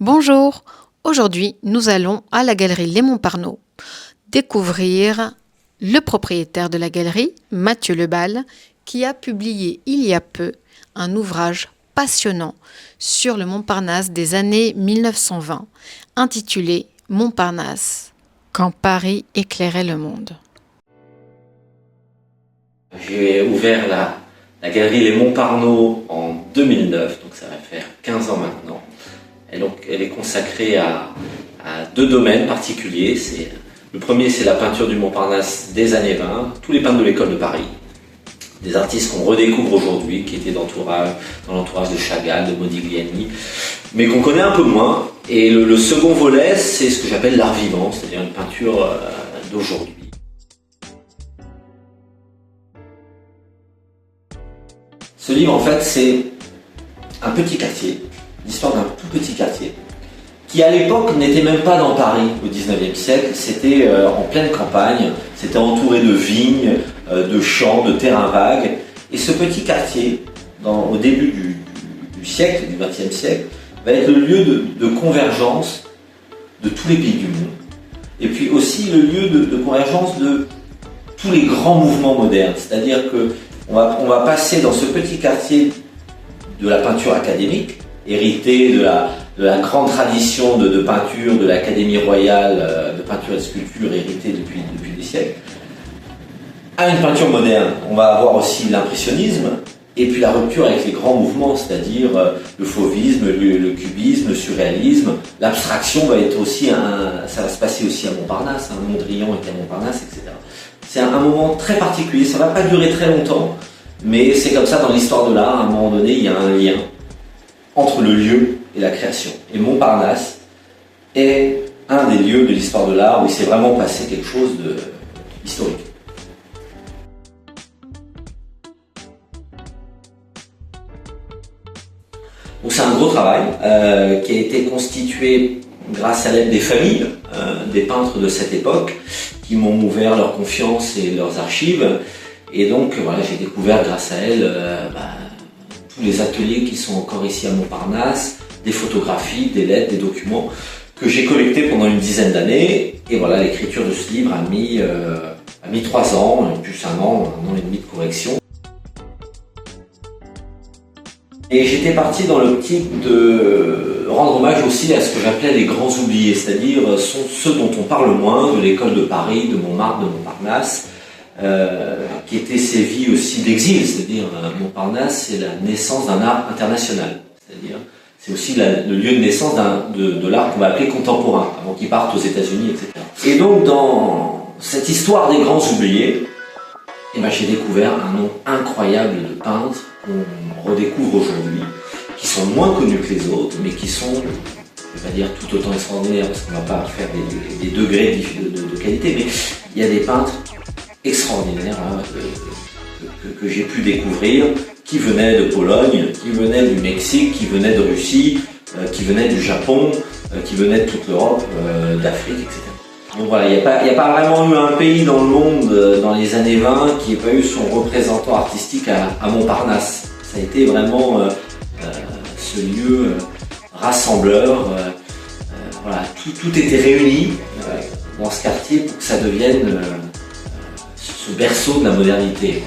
Bonjour, aujourd'hui nous allons à la galerie Les Montparnaud découvrir le propriétaire de la galerie, Mathieu Lebal, qui a publié il y a peu un ouvrage passionnant sur le Montparnasse des années 1920, intitulé Montparnasse, quand Paris éclairait le monde. J'ai ouvert la galerie Les Montparnaud en 2009, donc ça va faire 15 ans maintenant. Et donc, elle est consacrée à deux domaines particuliers. Le premier, c'est la peinture du Montparnasse des années 20, tous les peintres de l'école de Paris. Des artistes qu'on redécouvre aujourd'hui, qui étaient dans l'entourage de Chagall, de Modigliani, mais qu'on connaît un peu moins. Et le second volet, c'est ce que j'appelle l'art vivant, c'est-à-dire une peinture d'aujourd'hui. Ce livre, en fait, c'est un petit quartier, l'histoire d'un tout petit quartier, qui à l'époque n'était même pas dans Paris au 19e siècle, c'était en pleine campagne, c'était entouré de vignes, de champs, de terrains vagues. Et ce petit quartier, au début du siècle, du 20e siècle, va être le lieu de convergence de tous les pays du monde. Et puis aussi le lieu de convergence de tous les grands mouvements modernes. C'est-à-dire qu'on va passer dans ce petit quartier de la peinture académique, héritée de la grande tradition de peinture de l'Académie royale de peinture et de sculpture, héritée depuis des siècles, à une peinture moderne. On va avoir aussi l'impressionnisme, et puis la rupture avec les grands mouvements, c'est-à-dire le fauvisme, le cubisme, le surréalisme. L'abstraction va être aussi ça va se passer aussi à Montparnasse, Mondrian est à Montparnasse, etc. C'est un moment très particulier, ça ne va pas durer très longtemps, mais c'est comme ça dans l'histoire de l'art, à un moment donné, il y a un lien entre le lieu et la création. Et Montparnasse est un des lieux de l'histoire de l'art où il s'est vraiment passé quelque chose d'historique. Donc c'est un gros travail qui a été constitué grâce à l'aide des familles, des peintres de cette époque, qui m'ont ouvert leur confiance et leurs archives. Et donc voilà, j'ai découvert grâce à elles tous les ateliers qui sont encore ici à Montparnasse, des photographies, des lettres, des documents que j'ai collectés pendant une dizaine d'années. Et voilà, l'écriture de ce livre a mis 3 ans, plus un an et demi de correction. Et j'étais parti dans l'optique de rendre hommage aussi à ce que j'appelais les grands oubliés, c'est-à-dire ceux dont on parle moins, de l'école de Paris, de Montmartre, de Montparnasse, qui étaient ces vies aussi d'exil, c'est-à-dire Montparnasse, c'est la naissance d'un art international, c'est-à-dire c'est aussi le lieu de naissance de l'art qu'on va appeler contemporain, avant qu'il parte aux États-Unis, etc. Et donc dans cette histoire des grands oubliés, j'ai découvert un nom incroyable de peintres qu'on redécouvre aujourd'hui, qui sont moins connus que les autres, mais qui sont, je ne vais pas dire tout autant extraordinaires, parce qu'on ne va pas faire des degrés de qualité, mais il y a des peintres extraordinaires que j'ai pu découvrir, qui venaient de Pologne, qui venaient du Mexique, qui venaient de Russie, qui venaient du Japon, qui venaient de toute l'Europe, d'Afrique, etc. Donc voilà, il n'y a pas vraiment eu un pays dans le monde dans les années 20 qui n'ait pas eu son représentant artistique à Montparnasse. Ça a été vraiment ce lieu rassembleur. Voilà, tout était réuni dans ce quartier pour que ça devienne ce berceau de la modernité.